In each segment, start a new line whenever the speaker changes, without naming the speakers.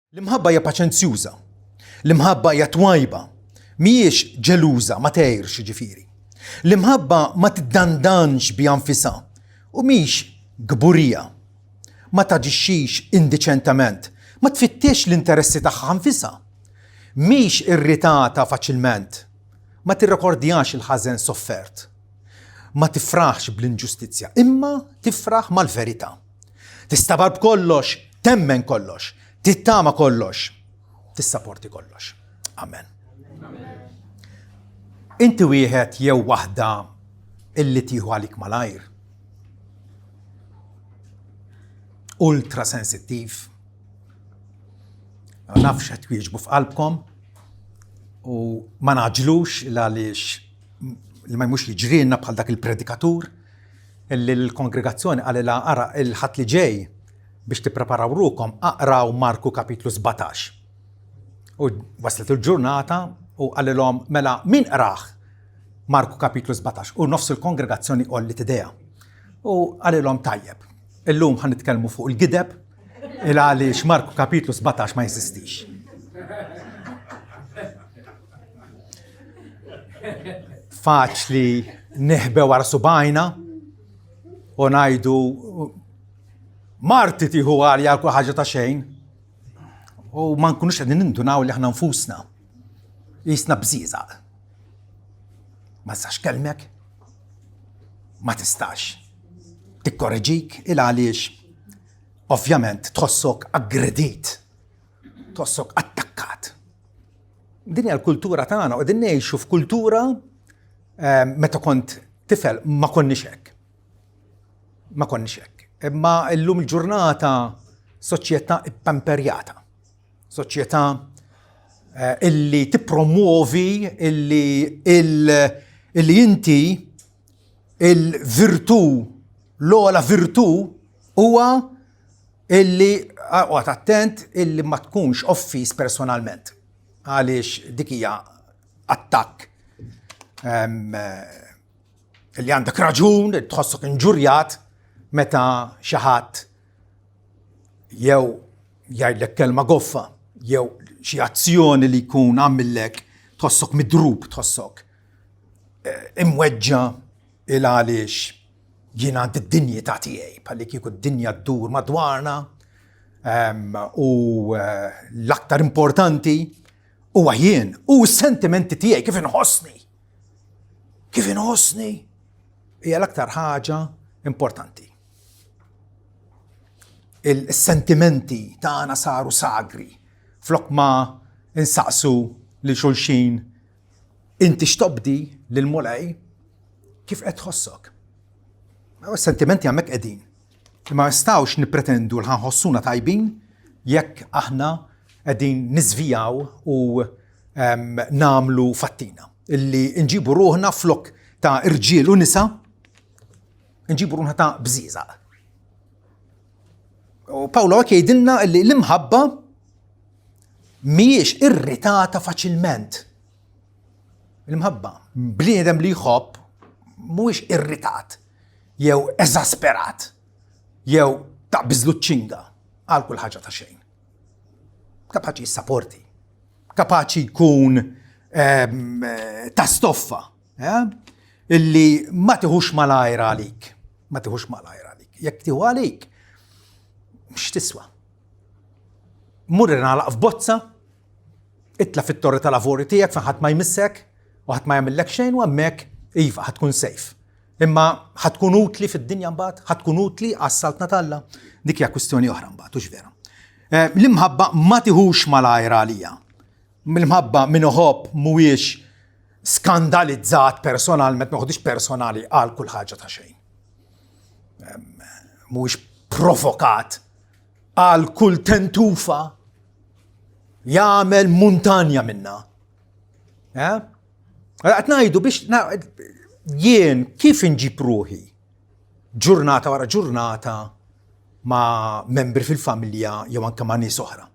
L-imħabba hija paċenzjuża, l-imħabba hija twajba, mhijiex ġeluża, ma tgħirx ġifieri. L-imħabba ma tiddandanx bi anfisha u mhix gburija, ma taġixxix indiċentament, ma tfittix l-interessi tagħha anfisha, mhix irritata faċilment, ma tirrekordjax il-ħażen soffert, ma tifraħx bl-inġustizzja, imma tifraħ mal-verità. Tistabal b'kollox, temmen kollox, tittama kollox, tissapporti kollox. Amen. Inti wieħed jew waħda illi tieħu għalik malajr. Ultra sensittiv. Ma nafx qed twieġbu f'qalbkom u ma naġlux għaliex li ma jmux jiġrilna bħal dak il-predikatur illi l-kongregazzjoni għalila ara il-ħadd li ġej biex tippreparaw rukom aqraw Marku kapitlu 17. U waslet il-ġurnata u għalilhom mela min qrah Marku kapitlu 17 u nofs il-kongregazzjoni qollit idea. U għalilhom tajjeb. Illum ħan nitkellmu fuq il-gideb il għaliex Marku kapitlu 17 ma jeżistix. Faċli neħbe wara subajna u ngħidu Marti tieħu għalja għal kull ħaġa ta' xejn u ma nkunux qegħdin nindunaw li aħna nfusna jisna bżieżaq. Ma tistax kelmek, ma tistax tikkorreġik il għaliex ovvjament tħossok aggredit, tħossok attakkat. Din hija l-kultura tagħna u qegħdin ngħixu f'kultura meta kont tifel ma konniex hekk. Ma konniex hekk. Imma llum il-ġurnata soċjetà ippamperjata. Soċjetà illi tippromuovi illi inti il-virtù, l-ogħla virtù huwa illi għad attent illi ma tkunx offis personalment. Għaliex dik hija attakk illi għandek raġun, tħossok inġurjat meta xi ħadd jew jgħidlek kelma goffa, jew xi azzjoni li jkun għamillek tħossok midrub, tħossok imweġġa il għaliex jien għandi d-dinjità tiegħi, bħalli kieku d-dinja ddur madwarna u l-aktar importanti huwa jien u s-sentimenti tiegħi kif inħossni. Kif inħossni hija l-aktar ħaġa importanti. Il-sentimenti tagħna saru sagri flok ma insaqsu lil xulxin inti x'tobdi lil mulej kif qed tħossok. Is-sentimenti hemmhekk qegħdin. Ma nistgħux nippretendu li ħanħossuna tajbin jekk aħna qegħdin niżvijaw u nagħmlu fattina. Illi nġibu ruħna flok ta' irġiel u nisa, nġibu ruħna ta' bżieżaq. U Pawlo jgħidilna li l-imħabba mhijiex irritata faċilment. L-imħabba bniedem li jħobb mhuwiex irritat, jew eżasperat, jew taqbiżlu ċ-ċinga għal kull ħaġa ta' xejn. Kapaċi jissapporti, kapaċi jkun ta' stoffa, illi ma tieħux malajr għalik, ma tieħux malajr għalik. Jekk tieħu għalik, mhux tiswa. Mur nagħlaq f'bozza, itla fit-torri tal-lavori tiegħek fejn ħadd ma jmissek u ħadd ma jagħmellek xejn u hemmhekk iva ħadkun safe. Imma ħadkun utli fid-dinja mbagħad, ħadkun utli għas-salt Natalla, dik hija kwistjoni oħra mbagħad hux vera. L-imħabba ma tieħux malajr għalija. L-imħabba min iħobb mhuwiex skandalizzat personalment, ma jħodix personali għal kull ħaġa ta' xejn. Mhuwiex provokat għal kull tentufa jagħmel muntanja minna. Qed ngħidu biex jien kif inġib ruħi ġurnata wara ġurnata ma' membri fil-familja jew anke ma' nies oħra.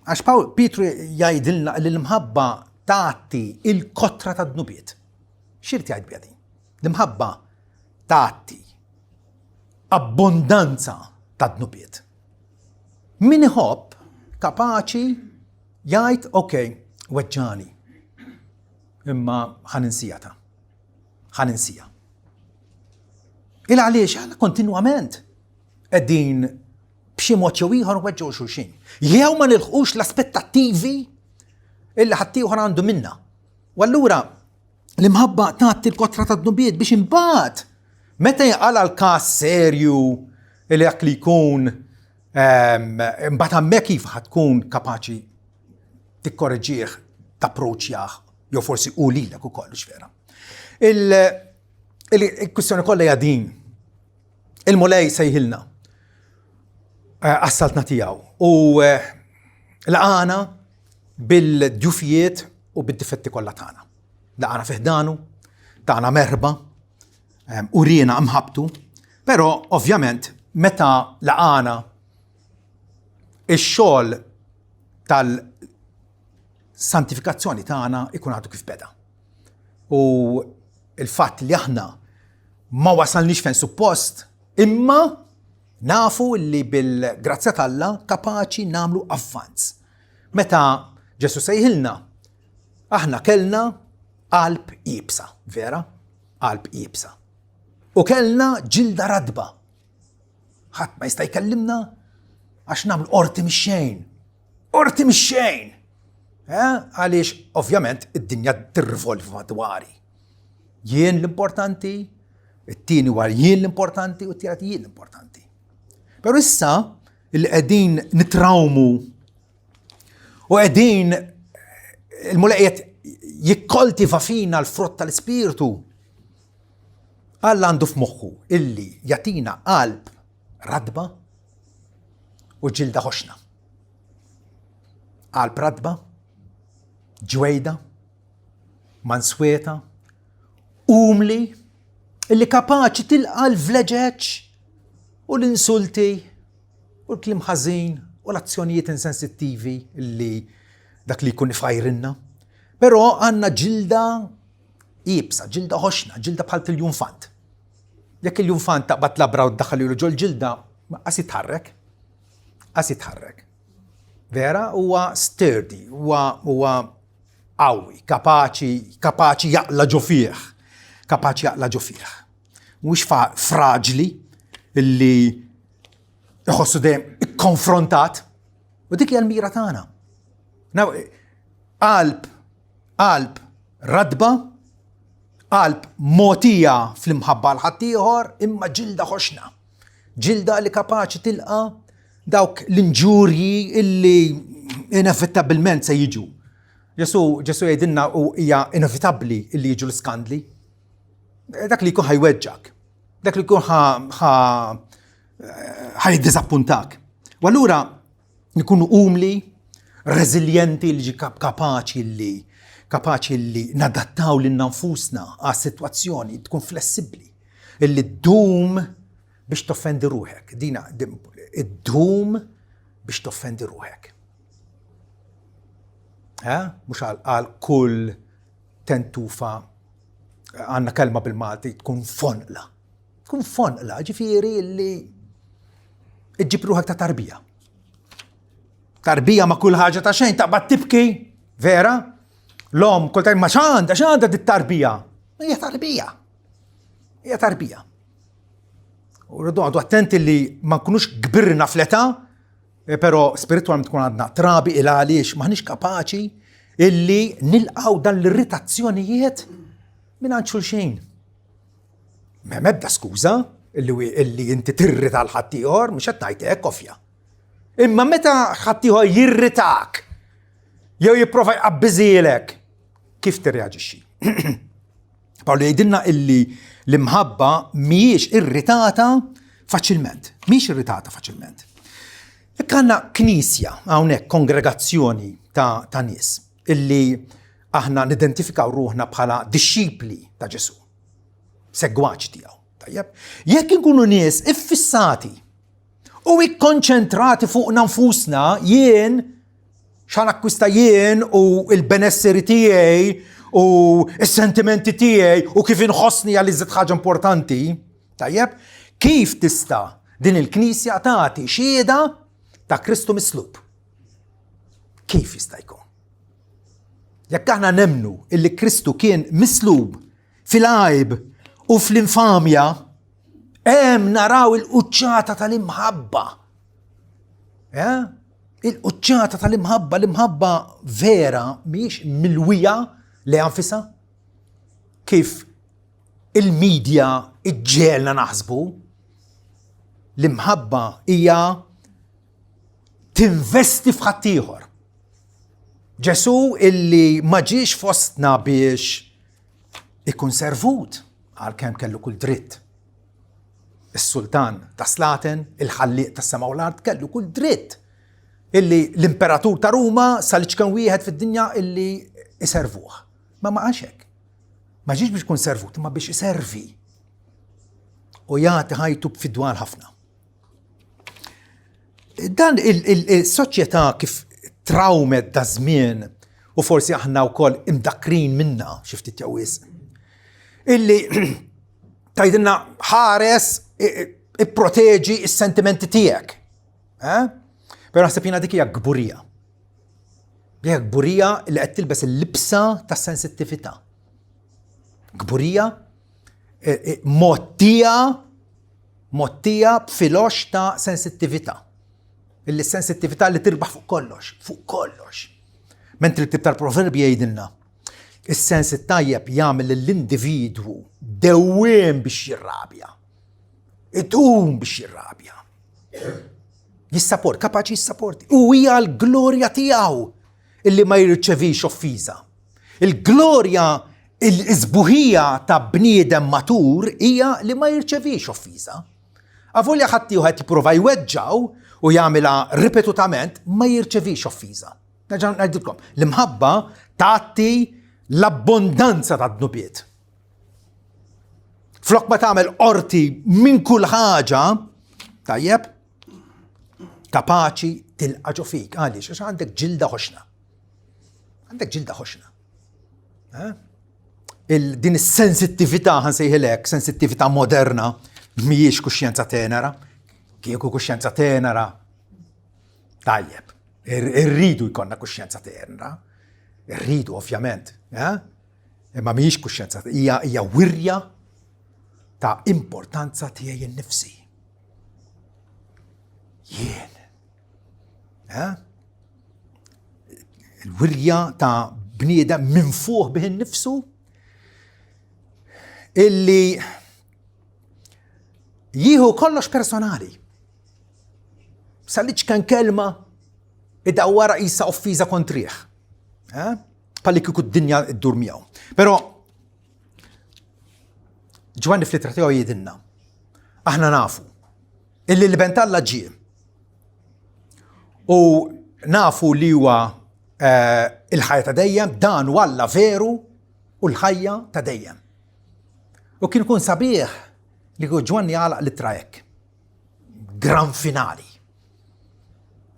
Għax Pietru jgħidilna li l-imħabba tagħti il-kotra tad-dnubiet. X'irid jgħid biha din? L-imħabba tagħti abbondanza ta' dnubiet. min iħobb kapaċi jgħid okej, weġġani. Imma ħaninsija. Il għaliex għandna kontinwament qegħdin b'xi mod jew ieħor weġġgħu xulxin. Jew ma nilħqux l-aspettattivi illi ħaddieħor għandu minna. U allura l-imħabba tagħti l-kotra tad-dubiet biex imbagħad meta jaqala l-każ serju li dak li jkun imbagħad hemmhekk kif ħatkun kapaċi tikkorreġih, tapproċċjah, jew forsi u lilek ukoll vera. Il-kwistjoni kollha hija din. Il-mulej sejħilna assaltna tiegħu u laqana bil-djufijiet u bid-difetti kollha tagħna. Laqana fiħdanu, tagħna merħba, urina mħabtu, però ovvjament meta laqana ix-xogħol tal-santifikazzjoni tagħna ikun għadu kif beda. U il-fatt li aħna ma wasalniex fejn suppost, imma nafu li bil-grazzja t'Alla kapaċi namlu avvanz. Meta Ġesu sejħilna, aħna kellna qalb iebsa, vera? Qalb iebsa. U kellna ġilda radba. Ħadd ma jista' jkellimna għax nagħmlu qorti mix-xejn. Qorti mix-xejn. Għaliex ovvjament id-dinja tirrivolvi madwari. Jien l-importanti, it-tieni war jien l-importanti u t-tielet jien l-importanti. Però issa li qegħdin nitrawmu u qegħdin il-mulqiet jikkoltiva fina l-frott tal-Ispiritu. Alla għandu f'moħħu illi jatina qalb radba u ġilda ħoxna. Qalb radba, ġwejda, mansweta, umli, illi kapaċi tilqa l-vleġeġ u l-insulti u l-klim ħażin u l-azzjonijiet insensittivi illi dak li jkun ifajrinna. Però għandna ġilda iebsa, ġilda ħoxna, ġilda bħal il-junfant. Jekk il-junfant taqbad labra u ddaħħal ilu ġol ġilda, qas jitħarrek. Vera, huwa sturdy, huwa qawwi, kapaċi jaqla ġo fih. Mhux fraġli illi iħossu dejjem ikkonfrontat. U dik hija l-mira tagħna. Qalb radba, qalb mogħtija fl-imħabba l-ħaddieħor imma ġilda ħoxna. Ġilda li kapaċi tilqa dawk l-inġurji illi inevitabilment se jiġu. Ġesu jgħidilna u hija inevitabbli illi jiġu l-skandli. Dak li jkun ħajweġġak. Dak li jkun ħajdiżappuntak. U allura nkunu umli, reżiljenti li kapaċi li nadattaw lil nfusna għas sitwazzjoni tkun flessibbli. Illi ddum biex toffendi ruħek. Dina id-dum biex toffendi ruħek. Mhux għal kull tentufa għandna kelma bil-Malti tkun fonqla. Tkun fonqla, ġifieri li iġġib ruħek ta' tarbija. Tarbija ma' kull ħaġa ta' xejn taqbad tibki, vera? L-om kultajn ma' x'għandha dit-tarbija. Hija tarbija. U rridu għadu attenti li ma nkunux kbirna fl-età, però spiritualment tkun għandna trabi il għaliex maħniex kapaċi illi nilqgħu dan l-irritazzjonijiet minn għand xulxin. M'ebda skuża illi inti tirrita l-ħaddieħor mhux qed ngħid hekk ovvja. Imma meta ħaddieħor jirritak jew jipprova jqabbiżielek, kif tirreaġixxi? Pawlu jgħidilna illi l-imħabba mhijiex irritata faċilment. Hekk għandna knisja hawnhekk kongregazzjoni ta' nies illi aħna nidentifikaw ruħna bħala disċipli ta' Ġesu, segwaċi tiegħu. Tajjeb? Jekk inkunu nies iffissati u ikkonċentrati fuq nfusna jien x'anakwista jien u l-benesseri tiegħi u s-sentimenti tiegħi u kif inħossni għal iżjed ħaġa importanti, tajjeb? Kif tista' din il-Knisja tagħti xhieda ta' Kristu mislub. Kif jista' jkun? Jekk aħna nemnu illi Kristu kien mislub fil-għajb u fl-infamja, hemm naraw il-quċċata tal-imħabba. Il-quċċata tal-imħabba, l-imħabba vera mhix milwija li anfisha. Kif il-medja iġġelna naħsbu, l-imħabba hija tinvesti f'ħaddieħor. Ġesu illi ma ġiex fostna biex ikun servut għalkemm kellu kull dritt. Is-sultan ta' Slaten, il-ħalliq tas sema u l-ard kellu kull dritt. Illi l-imperatur ta' Ruma sal kien wieħed fid-dinja illi iservuh. Ma għax hekk. Ma ġiex biex ikun servut, ma biex iservi. U jagħti ħajtu b'fidwal ħafna. Dan il-soċjetà kif traumet da' żmien u forsi aħna wkoll imdakrin minna xi ftit jew wisq. Illi tgħidilna ħares ipproteġi s-sentimenti tiegħek. Però naħseb jiena dik hija gburija. Hija gburija li qed tilbes il-libsa tas-sensittività. Gburija mottija b'filox ta' sensittività. Il-sensittività li tirbaħ fuq kollox. Mentri l-ktib tal-proverbi jgħidilna, is-sens it-tajjeb jagħmel l-individwu dewwiem biex jirrabja. Idum biex jirrabja. Kapaċi jissapporti. U hija l-glorja tiegħu illi ma jirċevix offiża. Il-glorja, il-żbuħija ta' bniedem matur hija li ma jirċevix offiża. Avolja ħadd qed jipprova jweġġaw u jagħmilha ripetutament ma jirċevix offiża. Nerġa' ngħidilkom, l-imħabba tagħti l-abbondanza ta' dnubiet. Flok ma tagħmel qorti minn kull ħaġa, tajjeb, kapaċi tilqa' ġo fik. Għaliex għax għandek ġilda ħoxna. Din is-sensittività ħansejħilek, sensittività moderna, mhijiex kuxjenza tenera. Kieku kuxjenza tenera, tajjeb, irridu jkollna kuxjenza tenera, irridu ovvjament, imma mhijiex kuxjenza, hija wirja ta' importanza tiegħi nnifsi. Jien. Il-wirja ta' bniedem minn fuq bih innifsu illi jieħu kollox personali. Salliċ kan kelma id-dawwara jisa offiża kontrih. Palli kieku d-dinja id-dur miegħu. Però Ġwanni fl-ittra tiegħu jgħidilna, aħna nafu illi l-bentalla ġie u nafu li huwa il-ħajja ta' dejjem, dan walla veru u l-ħajja ta' dejjem. U kien ikun sabiħ li Ġwanni għalaq l-ittra hekk. Gran finali.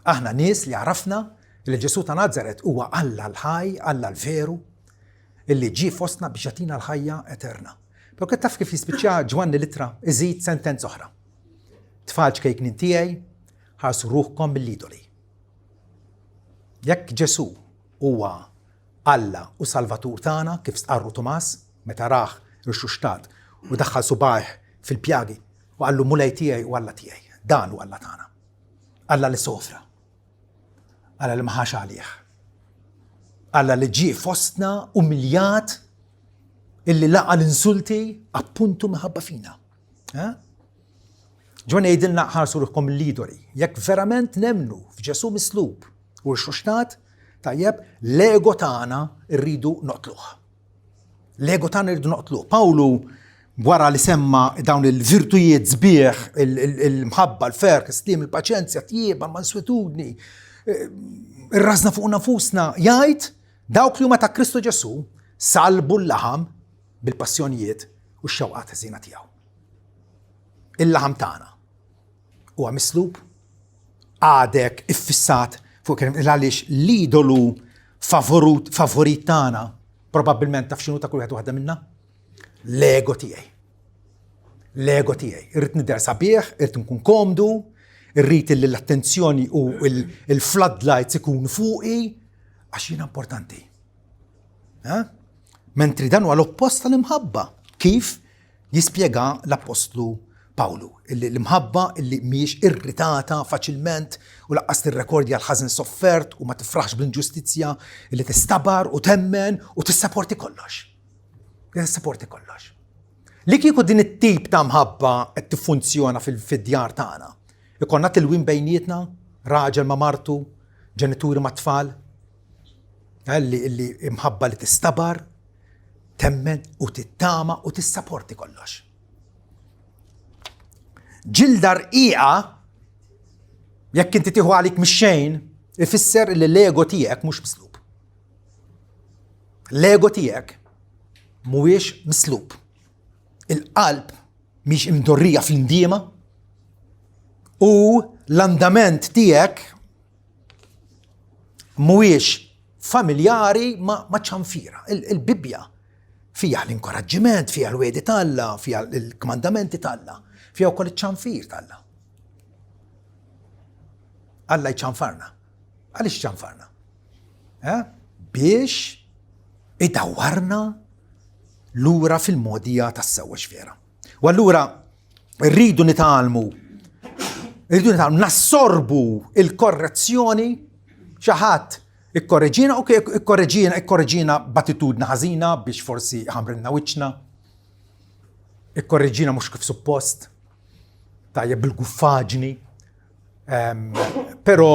Aħna nies li għarafna li Ġesu ta' Nazaret huwa Alla l-ħaj, Alla l-veru, illi ġie fostna biex jagħtina l-ħajja eterna. Però kif taf kif jispiċċja Ġwanni l-ittra iżid sentenza oħra. Tfal ċkejknin tiegħi ħarsu ruħkom mill-idoli. Jekk Ġesu huwa Alla u Salvatur tagħna kif stqarru Tumas meta raħ rixxuxtat u daħħal subaħ fil-pjagi u għallu mulej tiegħi u Alla tiegħi. Dan u Alla tagħna. Alla li sofra. Alla li maħax għalih. Alla li ġie fostna umiljat illi laqa l-insulti appuntu minħabba fina. Ġwanni jgħidilna ħarsu ruħkom l-idoli. Jekk verament nemnu f'Ġesu mislub u rixxuxtat, tajjeb, l-ego tagħna rridu noqtluh. L-ego tagħna rridu noqtluh. Pawlu wara li semma dawn il-virtujiet sbieħ, il-mħabba, l-ferk, istim, il-paċenzja, tjieba, l-manswitudni, ir-razna fuq nafusna, jgħid dawk li huma ta' Kristu Ġesu salbu l-laħam bil-passjonijiet u x-xewqat ħażina tiegħu. Il-laħam tagħna huwa mislub għadek iffissat fuq għaliex l-idolu favorit tagħna probabbilment taf x'inhu ta' kull wieħed waħda minna? L-ego tiegħi. L-ego tiegħi. Irrid nidher sabiħ, irrid nkun komdu, irrid li l-attenzjoni u il-floodlights ikunu fuqi għax jiena importanti. Mentri dan huwa l-oppost tal-imħabba. Kif jispjega l-Apostlu Pawlu, l-imħabba illi mhijiex irritata faċilment u laqqas tirrekordja l-ħażin soffert u ma tifraħx bl-inġustizzja, illi tistabar u temmen u tissapporti kollox. Tissapporti kollox. Li kieku din it-tip ta' mħabba qed tiffunzjona fid-djar tagħna. Ikonna tilwim bejnietna, raġel ma' martu, ġenituri ma' tfal, illi imħabba li tistabar, temmen u tittama u tissapporti kollox. Ġilda rqiqa, jekk inti tieħu għalik mix-xejn, ifisser li l-ego tiegħek mhux mislub. L-ego tiegħek mhuwiex mislub. Il-qalb mhix imdorrija fl-indiema u l-andament tiegħek mhuwiex familjari ma' ċanfira. Il-Bibja fija l-inkoraġġiment, fija l-wedi talla, fija l-kmandamenti talla, fija wkoll iċ-ċanfir talla. Alla jċanfarna. Għaliex ċanfarna? Biex idawwarna lura fil-modija tas-sewwa xfiera. U allura rridu nitalmu, nassorbu il-korrezzjoni xi ħadd ikkorreġina u ikkorreġina b'attitudna ħażina biex forsi ħamrilna wiċċna. Ikkorreġina mhux kif suppost, tajjeb bil-guffaġni. Però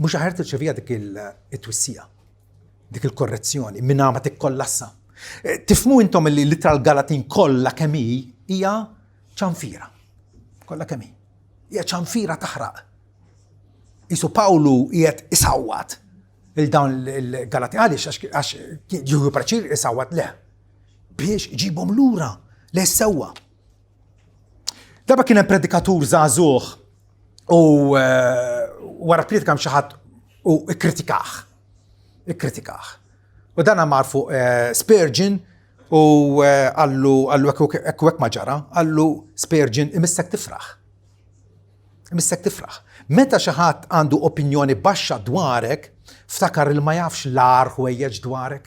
mhux aħjar tirċevija dik it-twissija, dik il-korrezzjoni minnha ma tikkollassa. Tifhmu intom li l-ittra l-Galatin kollha kemm hija ċanfira. Kollha kemm hi. Hija ċanfira taħraq. Isu Pawlu qiegħed isawwat il-dawn il-Galatin. Għaliex għax jieħu praċir isawwat le. Biex ġibhom lura le sewwa. Darba kien hemm predikatur żagħżugħ u wara pliet kemm xi ħadd u ikkritikah. U dan marfu Spurgeon u għallu hekk ma ġara, għallu Spurgeon imissek tifraħ. Meta xi ħadd għandu opinjoni baxxa dwarek, ftakar il ma jafx l-ar ħwejjeġ dwarek.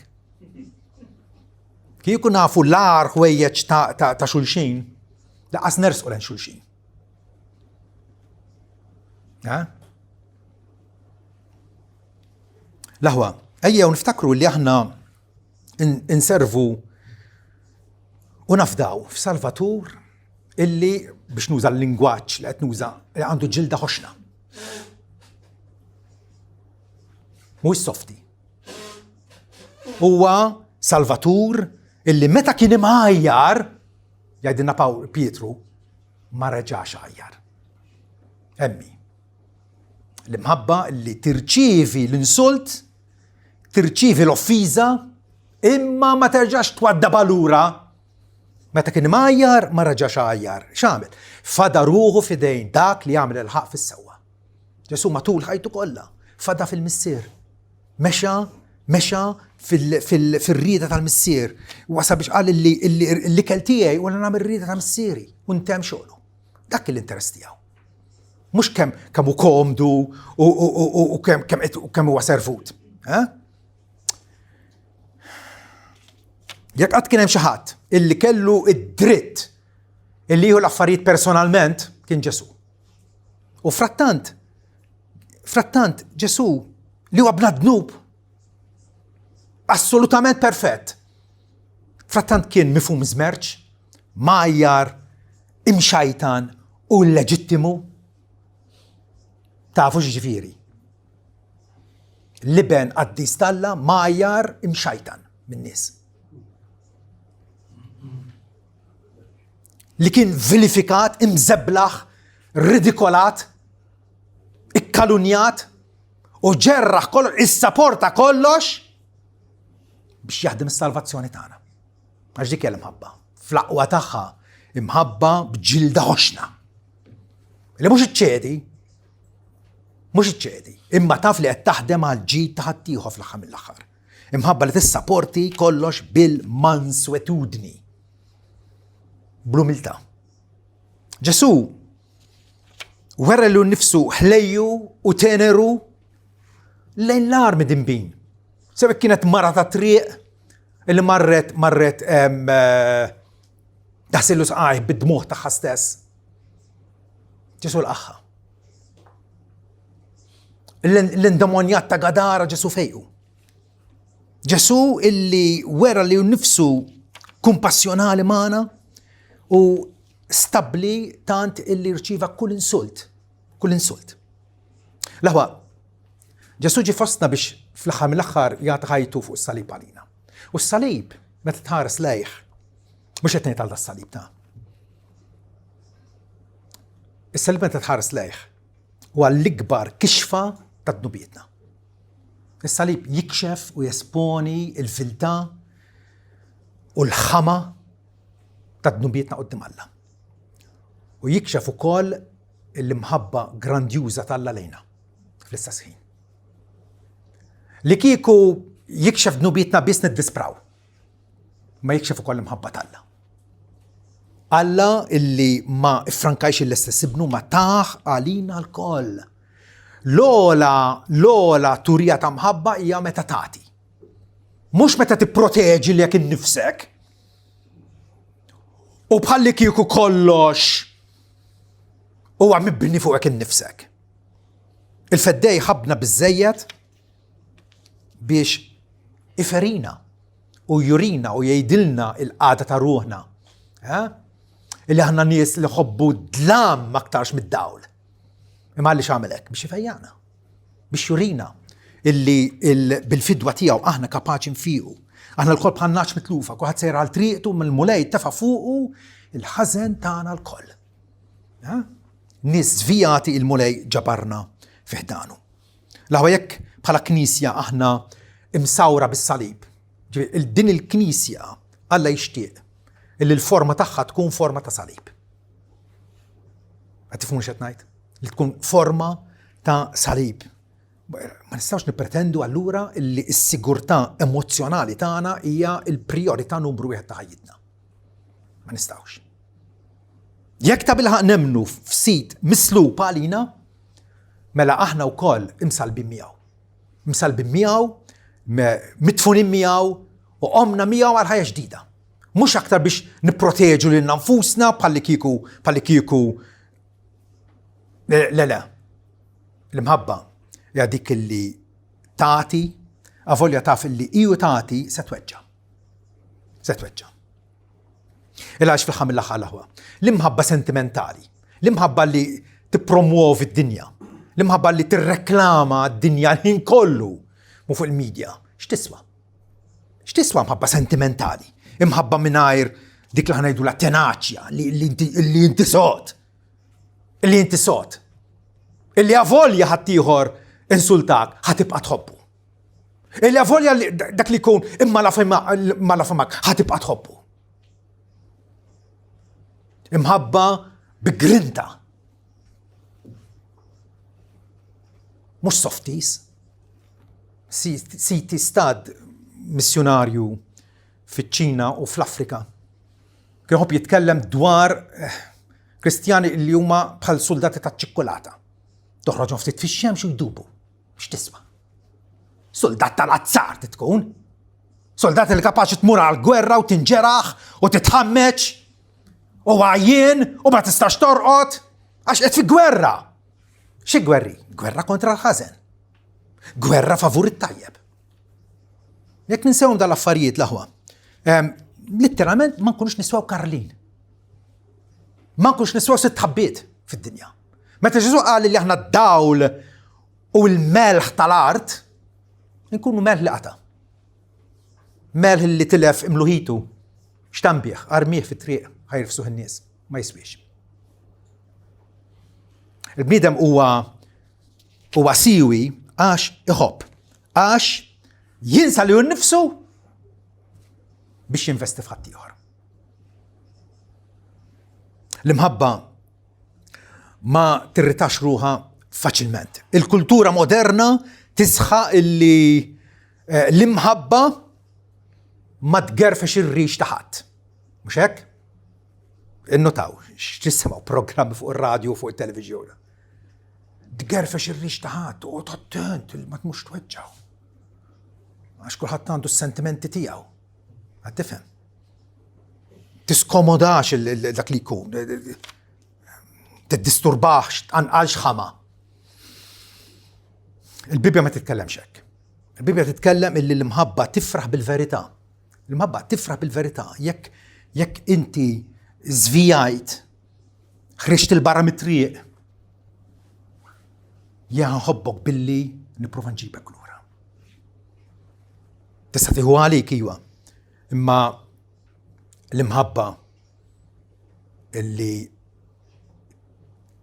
Kieku nafu l-ar ħwejjeġ ta' xulxin, laqas nersqu lejn xulxin. Laħwa, ejjew niftakru li aħna inservu u nafdaw f'Salvatur illi biex nuża l-lingwaġġ li qed nuża li għandu ġilda ħoxna. Mhuwiex softi. Huwa Salvatur illi meta kien imgħajjar jgħidilna Pietru ma reġax għajjar. Emmi. L-imħabba li tirċievi l-insult, tirċievi l-offiża, imma ma terġax twaddaba lura. Meta kien imgħajjar ma reġax għajjar. X'għamel? Fada ruħu f'idejn dak li jagħmel il-ħaq fis-sewwa. Ġesu matul ħajtu kollha, fada fil-missier. Mexa fil-rieda tal-missier. Wasa biex qal li kell tiegħi wara nagħmel rieda ta' missieri u ntemm xogħlu. Dak l-interess tiegħu. Mhux kemm hu komdu u kemm huwa servut. Jekk qatt kien hemm xi ħadd illi kellu id-dritt illi jieħu l-affarijiet personalment kien Ġesu. U frattant Ġesu li huwa bla dnub assolutament perfett. Frattant kien mifhum żmerġ, mgħajjar, imxajtan u leġittimu. Tafu x'ġifieri. Liben qaddis talla mgħajjar imxajtan min-nies. Li kien vilifikat, imżeblaħ, ridikolat, ikkalunjat u ġerraħ kollox, issapporta kollox biex jaħdem is-salvazzjoni tagħna. Għax dik hija l-imħabba. Fl-aqwa tagħha imħabba b'ġilda ħoxna. Li mhux iċċedi, imma taf li qed taħdem għal ġid ta' ħaddieħor fl-aħħar mill-aħħar. Imħabba li tissapporti kollox bil-manswetudni. Bl-umiltà. Ġesu ورا له نفسه حليو وتنرو لين لار مدنبين سواء كانت مرة طريق اللي مرت تحصل له سقاعي بالدموع تخستاس جسو الأخا اللي اندمونيات تقدارة جسو فيقو جسو اللي ورا له نفسه كومباسيونالي مانا وستابلي تانت اللي رشيفا كل انسولت لهو جسو جي فصنا بش في الأخر من الأخر يعطيته فوق الصليب علينا والصليب ما تتهارس لايخ مش اتنين تالدا الصليب ده الصليب ما تتهارس لايخ والأكبر كشفة تدنبيتنا الصليب يكشف ويسبوني الفلتا والخما تدنبيتنا قدام الله ويكشف كل المحبة جرانديوزة الله لينا في الساسين لكيكو يكشف ذنوبيتنا بس ندسبراو ما يكشف كل محبة الله اللي ما افرنكايش اللي استسبنو ما تاخ علينا الكل لولا تورية محبة هي متى تعطي مش متى تبروتيجي لكن نفسك وبحلك يكو كلش وعم مبني فوقك نفسك الفداي حبنا بالزيت بيش يفرينا ويرينا ويدلنا القعدة روحنا اللي هنا ناس اللي حبوا دلام ما اكترش من الدول ما اللي عملك مش يفيعنا مش يرينا اللي بالفدوة تيعو احنا كاباتشين فيه احنا الكل بحناش متلوفك وهتسير على طريقته من المولاي تفا فوقه الحزن تاعنا الكل ناس فياتي المولاي جبرنا في حدانه لهو يك بحلا كنيسيا احنا مساورة بالصليب الدين الكنيسيا الله يشتيق اللي الفورمة تاعها تكون فورمة صليب هتفهمون شات نايت اللي تكون فورمة تا صليب ما نستاوش نبرتندو allura اللي السيغورتا اموزيونالي تاعنا هي البريوريتا نمبر 1 تاع حياتنا ما نستاوش يكتب لها نمنو في سيت مسلوب علينا ملا احنا وكل مسلبين مياو مدفونين مياو وقمنا مياو على حياة جديدة مش أكتر بيش نبروتيجو لنفوسنا بالكيكو لا المحبة يا ديك اللي تعطي أفوليا تعرف اللي إيو تعطي ستوجه العيش في الحمل الله على هو المحبة سنتمنتالي المحبة اللي تبروموف الدنيا المحبة اللي تركلاما الدنيا الحين كله مو فوق الميديا ايش تسوى محبة سنتمنتالي محبة مناير ديك اللي هنايدو لا تناتشيا اللي انت صوت اللي افوليا هتيهور انسولتاك هتبقى تحبه اللي افوليا داك اللي يكون اما لا فمك هتبقى تحبه محبة بجرنتا مش سوفتيس سيتي ستاد ميسيوناريو في تشينا وفي أفريقيا كان هو بيتكلم دوار كريستياني اللي هما بحال سولدات تاع الشوكولاته تخرجوا في الشمس ويدوبوا مش تسوى سولدات تاع العصار تكون سولدات اللي كاباش تمر على الجويرة وتنجرح وتتحمج وعيين وما تستاش ترقد عش في جويرة شي جويرة كونترا الحزن جويرة فافور الطيب ياك نساوم دا الافاريات لهوا ليترالمنت ما نكونوش نسواو كارلين ما نكونوش نسواو ست حبيت في الدنيا ما تجوزو قال اللي احنا الدول والمال طلعت نكونوا مال لقطة مال اللي تلف املوهيته شتنبيخ ارميه في الطريق هيرفسوه الناس ما يسويش البنيدم هو سيوي اش يخوب اش ينسى لنفسه باش ينفست في خطيار المحبة ما ترتاش روها فاتشلمنت الكولتورة مودرنا تسخى اللي المحبة ما تقرفش الريش تحت مش هيك؟ انه تاو تسمعوا بروجرام فوق الراديو وفوق التلفزيون تقرفش الريش تاعت وتطنت ما تمش توجهه عش كل حد عنده السنتمنت تيعه هتفهم تسكوموداش داك اللي يكون تدسترباش تنقلش خما. البيبيا ما تتكلمش هيك. البيبيا تتكلم اللي المهبة تفرح بالفيريتا. المهبة تفرح بالفيريتا. يك انت زفيايت خرجت البارامتريق يا هبك باللي نبروف نجيبك لورا. تستطيع هو عليك ايوه. اما المهبة اللي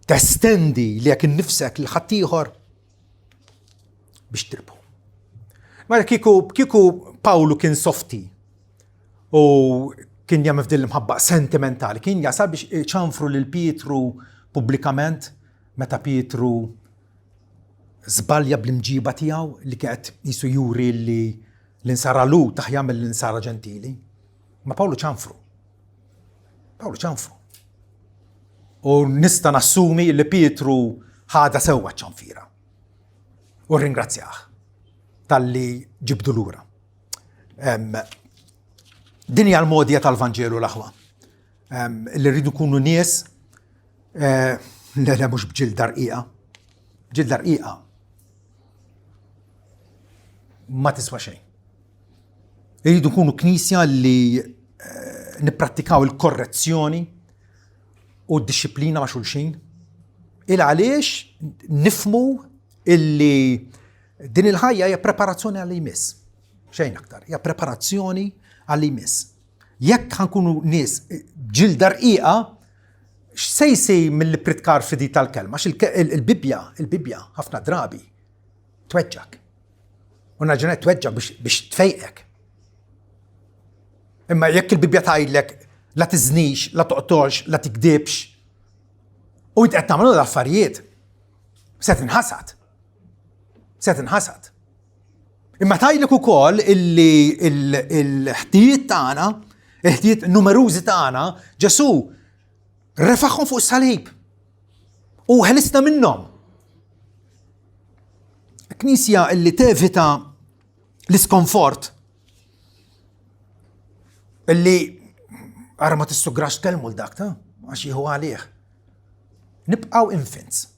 تستندي لكن نفسك الخطيهر بيشتربوا. ما كيكو باولو كان سوفتي وكان يعمل في المهبة سنتمنتال. كان يعصب يشانفروا للبيترو بوبليكامنت متى بيترو زباليا بالمجيبة تياو اللي كانت يسو يوري اللي انسارالو تحيامل اللي انسارا جنتيلي. ما باولو شانفرو ونستا نسومي اللي بيترو هذا سوى شانفيرا ورينغراتسياه تاللي جبدو لورا. دنيا المودية الفانجيلو الأخوة اللي يريدوا يكونوا ناس لا مش بجلد رقيقة. جلد رقيقة ما تسوى شيء. يريدوا يكونوا كنيسة اللي نبراتيكاو الكوريكسيوني والديسيبلينا ما شولشين إلا علاش نفهموا اللي دين الهاي هي بريباراتسيوني على يمس شيء أكتر. هي بريباراتسيوني على يمس. يك هنكونوا ناس جلد رقيقة سيسي من البريتكار في دي الكلمة. البيبيا هفنا درابي توجهك ونرجع توجه بش تفيقك. اما يك البيبيا تايل لك لا تزنيش لا تقطعش لا تكذبش وانت تعملوا الافاريات ستنحسد. اما تايلك وكل اللي الحديد تاعنا الحديد النمروز تاعنا جسو رفخهم فوق الصليب وهلسنا منهم. كنيسيا اللي تافتا الاسكونفورت اللي أرمت السجراش كلموا لداك ماشي هو عليه نبقاو انفنتس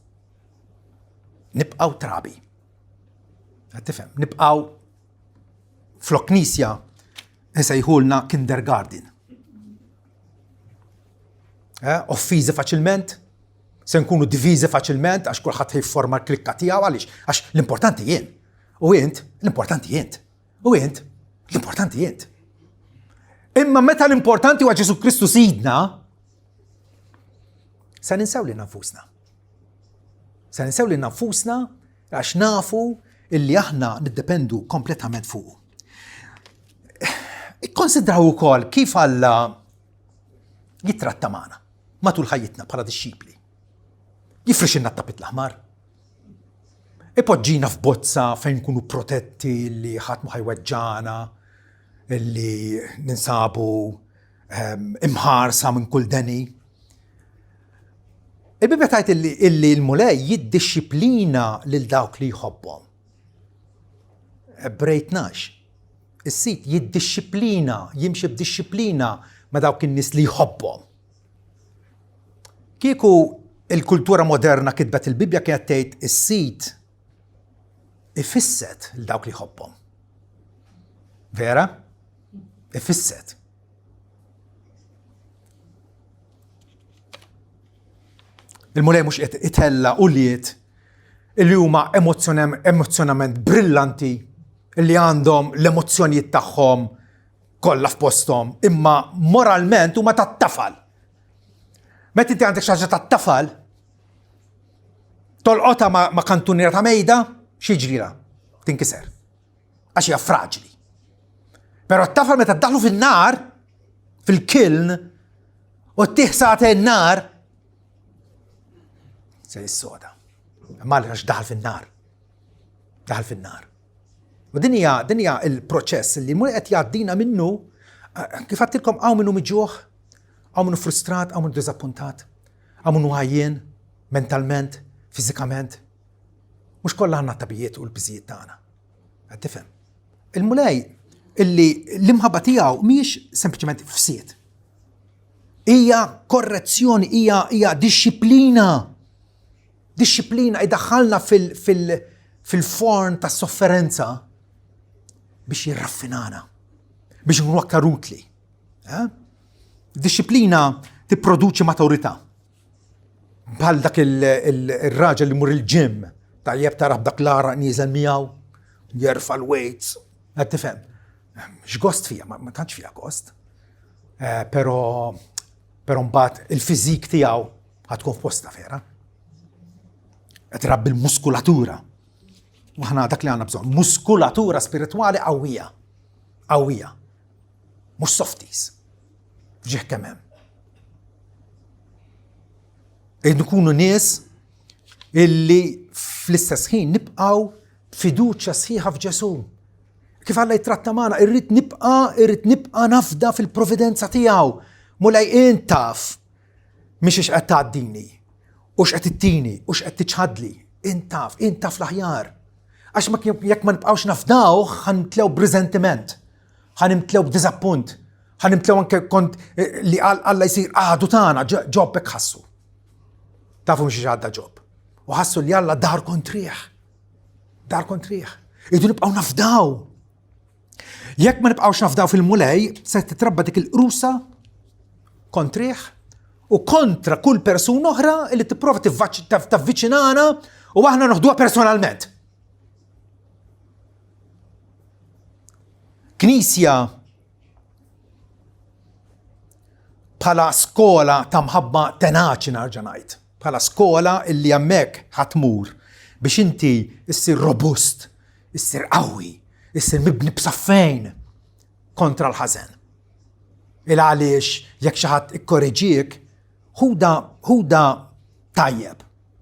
نبقاو ترابي هتفهم. نبقاو فلوكنيسيا هسا يقولنا كندرغاردن اوفيزا فاتشلمنت سنكونوا ديفيزا فاتشلمنت عش كل خط هي فورما كليكاتيا وعليش عش الامبورتانتي ين وانت الامبورتانتي انت اما متى الامبورتانتي وجيسو كريستو سيدنا سننساو لنفوسنا عش نافو اللي احنا ندبندو كومبليتامنت فوق. كونسيدراو كول كيف الله يترتى معنا ما طول حياتنا بحال هاد الشيبلي يفرش لنا التابيت الاحمر يبوجينا في بوتسا فين نكونوا بروتيتي اللي خاتمو حيوجعنا اللي ننسابو امهارسة من كل دني. البيبيا تاعت اللي المولاي يدشبلينا للداوك اللي يحبهم بريتناش السيت يدشبلينا يمشي بدشبلينا ما داوك الناس اللي يحبهم. كيكو الكولتورا مودرنا كتبت البيبيا كانت تايت السيت افست لداوك اللي يحبهم فيرا افست. المولاي مش اتهلا قوليت اللي هما اموزيونامنت بريلانتي اللي عندهم الاموزيونيات تاعهم كلها في بوستهم اما مورالمنت وما تتفل. متى انت عندك شجرة تتفل طلقتها ما كانتونيرتها ميدة شي يجري لها تنكسر اشياء فراجلي. pero التفل متى تدخلوا في النار في الكلن وتيه ساعتين النار زي السودا ما لهاش دخل في النار. ودنيا البروسيس اللي ملقت يعدينا منه كيف قلت لكم او منه مجوخ او منه فرسترات او منه ديزابونتات او منه هايين منتالمنت فيزيكامنت مش كلها عنا طبيعيات والبزيات تاعنا. هتفهم المولاي اللي المهبة تياو مش سمبليمنت فسيت، هي كوريزيوني، هي ديسciplina يدخلنا في الفورن تا السوفرنزا باش يرفنانا، باش نوكا روتلي. ديسciplina تبرودوتشي ماتوريتا. بحال داك الراجل اللي مور الجيم طيب تعرف داك لارا نيزل مياو يرفع الويتس. هتفهم مش قوست فيها، ما كانش فيها قوست. بيرو مبات الفيزيك تياو هتكون في بوستا فيرا، تربي المسكولاتورا. واحنا داك اللي عنا بزون مسكولاتورا سبيريتوالي قوية مش سوفتيز جيه كمان. نكونوا ناس اللي في الاستاذ حين نبقاو فيدوتشا صحيحة في جسوم. كيف الله يترتى معنا irrit نبقى نفضى في البروفيدنسا تياو. مولاي انتاف مش ايش قد تعديني وش قد تتيني وش قد تشهد لي. انتاف الخيار. اش يك ما نبقاوش نفضاو حنمتلاو بريزنتمنت، حنمتلاو بديزابونت، حنمتلاو انك كنت اللي قال الله يصير دوتانا جوبك حسو. تعرفوا مش عادة جوب وحسوا اللي يلا دار كونتريح يدو نبقاو نفضاو. يك ما نبقاوش نفضاو في المولاي ستتربى ديك القروسة كونتريح وكونترا كل بيرسون أخرى اللي تبروف تفيتشنانا وإحنا ناخدوها بيرسونالمنت. كنيسيا بحالا سكولا تمحبة تناچي نرجنايت، بحالا سكولا اللي يمك هتمور باش انتي يصير روبوست، يصير قوي، يصير مبني بصفين كونترا الحزن. إلا عليش يك شحات اكوريجيك هو دا طيب.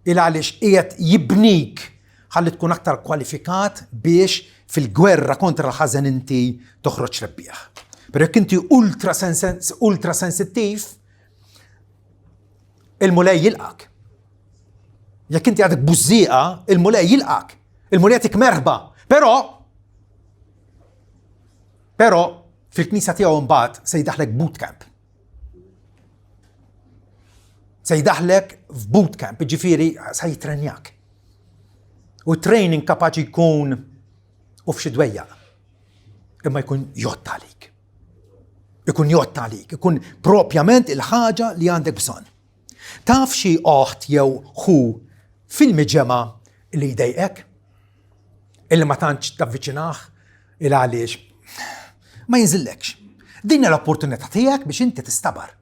إلا عليش ايت يبنيك خلي تكون اكتر كواليفيكات باش في الجويرة كونترا الحزن انتي تخرج ربيح. بريك انتي ultra سنسيتيف المولاي يلقاك. ياك انتي عندك بوزيقة المولاي يلقاك، المولاتك مرهبة. بيرو في الكنيسة تياو مبات سيدحلك بوت كامب، سيدحلك في بوت كامب جفيري سيترنياك. وتريننج كاباجي يكون وفش دوية اما يكون يوت عليك، يكون بروبيامنت الحاجة اللي عندك بصان. تعرف شي أخت يو خو في المجمع اللي يضايقك، اللي ما تانش تفيتشناخ، اللي عليش ما ينزلكش. دينا الأوبورتونيتي تاعك باش انت تستبر،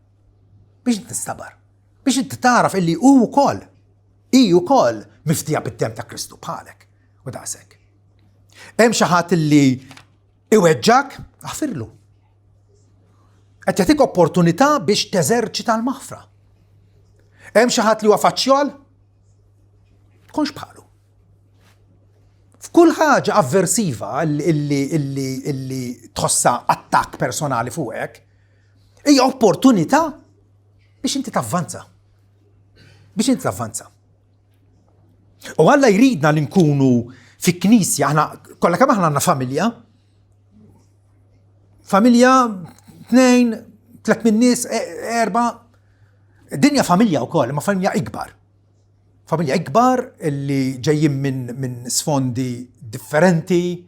باش انت تعرف اللي قال مفتيح بالدم تا كريستو بحالك ودعسك. امشي هات اللي يوجهك اغفر له، اتعطيك اوبورتونيتي باش تزرج تاع المغفرة. امشي هات اللي وفاتشيول تكونش بحاله في كل حاجة افيرسيفا اللي تخصها اتاك بيرسونالي فوقك. اي اوبورتونيتي باش انت تافانسا، وهلا يريدنا اللي نكونوا في كنيسة. احنا كل كمان احنا فاميليا 2 3 من ناس 4 الدنيا فاميليا وكل ما فاميليا اكبر اللي جايين من سفوندي ديفرنتي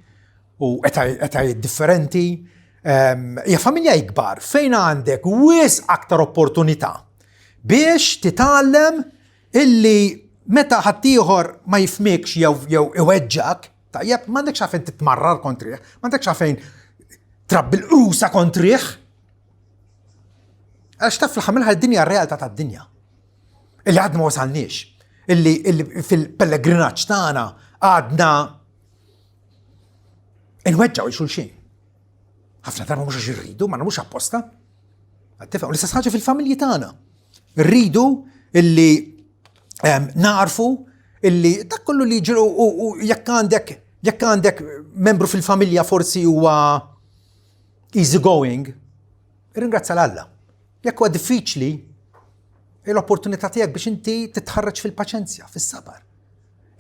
واتاي ديفرنتي. يا فاميليا اكبر فين عندك ويس اكتر اوبورتونيتي باش تتعلم اللي متى حتيهر ما يفهمكش يو يوجهك. طيب ما عندكش عارفين تتمرر كونتريخ، ما عندكش عارفين تربي القروسة كونتريخ. اش تفلح منها الدنيا الريال تاع الدنيا اللي عاد ما وصلناش، اللي في البلغريناج تاعنا قعدنا نوجهوا شو شيء. حفنا ترى مش نريدو ما مش ابوستا اتفق. ولسه حاجه في الفاميليا تاعنا نريدو اللي نعرفوا اللي كله اللي يجروا ويك عندك ممبر في الفاميليا فورسي و ايزي جوينج رينغراتسا لالا يك وا ديفيتشلي الاوبورتونيتي تاعك باش انت تتخرج في الباشنسيا في الصبر.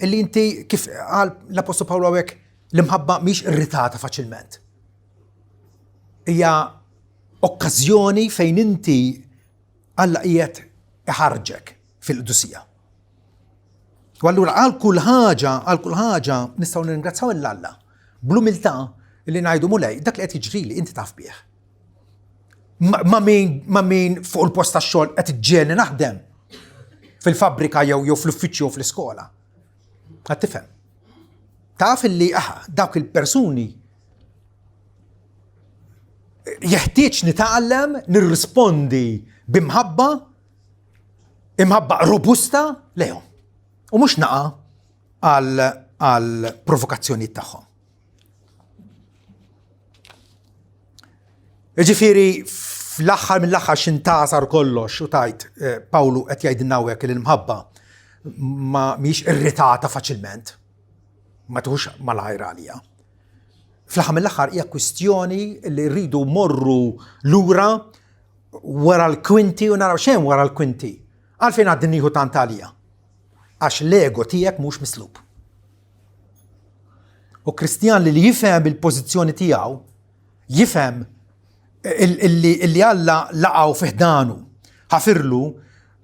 اللي انت كيف قال الأبوستول باولو هيك المحبة مش irritata faċilment. Hija okkażjoni fejn inti Alla qiegħed iħarġek fil-qdusija. U allura għal kull ħaġa nistgħu nirringrazzjaw l-Alla bl-umiltà li ngħidu mulej dak li qed jiġrili inti taf bih. Ma min fuq il-post tax-xogħol qed iġġielni naħdem fil-fabbrika jew fl-uffiċċju jew fl-iskola. Qed tifhem. Taf illi dawk il-persuni jeħtieġ nitgħallem nirrispondi b'imħabba robusta lehom u mhux naqa' għal provokazzjonijiet tagħhom. Jiġifieri fl-aħħar mill-aħħar x'intasar kollox u tajt Pawlu qed jgħidilna hekk li l-imħabba ma mhix irritata faċilment. Ma tuħux mal-ħajra għalija. Fl-aħħar mill-aħħar hija kwistjoni li rridu morru lura wara l-kwinti u naraw xejn wara l-kwinti. Għalfejn għad nieħu tant għalija. Għax l-ego tiegħek mhux mislub. U Kristjan li jifhem il-pożizzjoni tiegħu, jifhem illi Alla laqgħu fiħdanu, ħafirlu,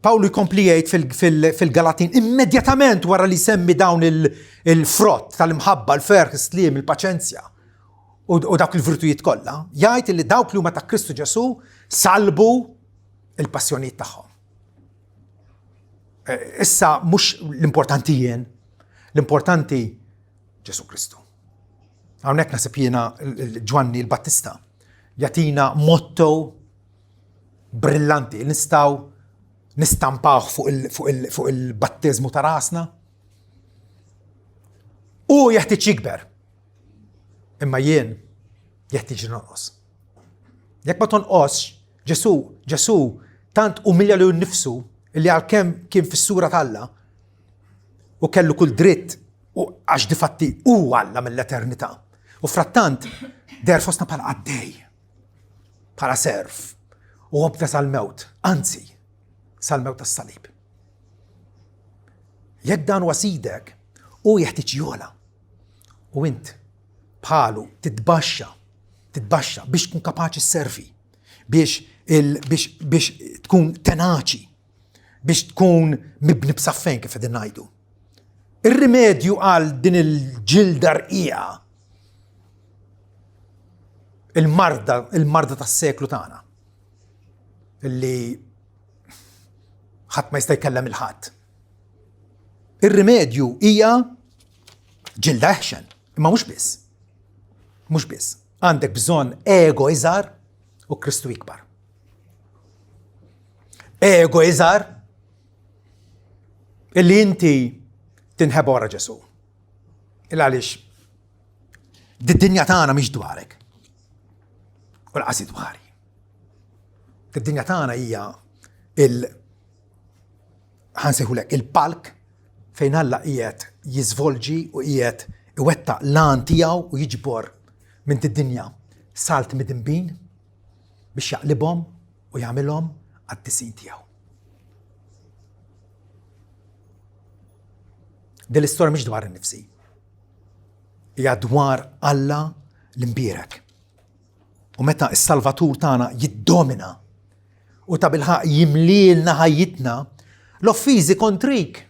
Pawlu jkompli jgħid fil-Galatin immedjatament wara li semmi dawn il-frott tal-imħabba, l-ferħ, is-sliem, il-paċenzja u dawk il-virtujiet kollha, jgħid li dawk li huma ta' Kristu Ġesu salbu il-passjonijiet tagħhom. Issa mhux l-importanti jien, l-importanti Ġesu Kristu. Hawnhekk nasib jiena Ġwanni l-Battista jagħtina motto brillanti nistgħu nistampaw fuq il-batteżmu ta' rasna u jeħtieġ jikber. Imma jien jeħtieġ nonqos. Jekk ma tonqosx, Ġesu tant umilja lil nnifsu li għalkemm kien fis-sura t'Alla u kellu kull dritt u għax difatti hu Alla mill-eternità. U frattant der fostna bħala għaddej, bħala serv u għobda sal-mewt, anzi sal-mewt tas-salib. Jekk dan wasidek u jeħtieġ jola u int bħalu titbaxxa biex tkun kapaċi sservi, biex tkun tenaċi, biex tkun mibni b'saffejn kif qegħdin ngħidu. Ir-rimedju għal din il-ġilda rqieqa il-marda tas-seklu tagħna illi ħadd ma jista' jkellem il-ħadd. Ir-rimedju hija ġilda eħxen, imma mhux biss. Mhux biss. Għandek bżonn ego iżgħar u Kristu ikbar. Ego iżgħar illi inti tinħeb wara Ġesu. Għaliex d-dinja tagħna mhix dwarek. U laqas dwari. Id-dinja tagħna hija ħansejħulek il-palk fejn Alla qiegħed jiżvolġi u qiegħed iwettaq lan tiegħu u jiġbor minn id-dinja salt midinbin biex jaqlibhom u jagħmilhom għad-tisin tiegħu. Din l-istorja mhix dwar innifsi. Hija dwar Alla l-imbierek. U meta s-Salvatur tagħna jiddomina u ta' bilħaq jimlilna ħajjitna, l-offiżi kontrik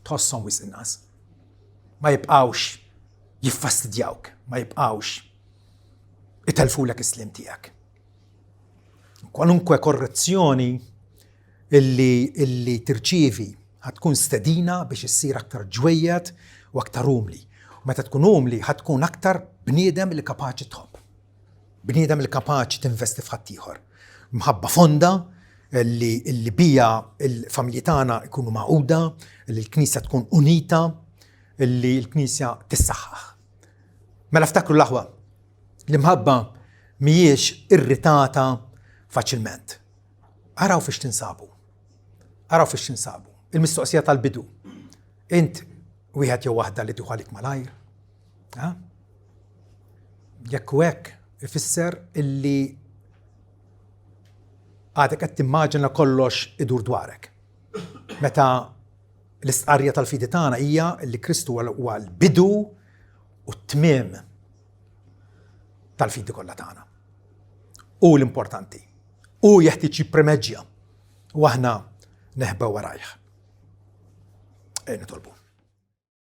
tħossom wisq inqas. Ma jibqgħux jiffastidjawk, ma jibqgħux itelfulek is-slim tiegħek. Kwalunkwe korrezzjoni illi tirċievi ħatkun stedina biex issir aktar ġwejjed u aktar umli. U meta tkun umli ħatkun aktar bniedem li kapaċi tħobb. Bniedem li kapaċi tinvesti f'ħadd ieħor. Mħabba fonda illi bija il-familji tagħna jkunu maquda, illi l-Knisja tkun unita, illi l-Knisja tissaħħaħ. Mela ftakru l-aħwa, l-imħabba mhijiex irritata faċilment. Araw fiex tinsabu. Il-mistoqsija tal-bidu. Int wieħed jew waħda li tieħu għalik malajr. Jekk u hekk ifisser illi għadek qed timmaġina kollox idur dwarek. Meta L-istqarrija tal-fidi tagħna hija li Kristu huwa l-bidu u t-tmiem tal-fidi kollha tagħna. U l-importanti. U jeħtieġ jippremeġġja u aħna neħbew warajh. Nitolbu.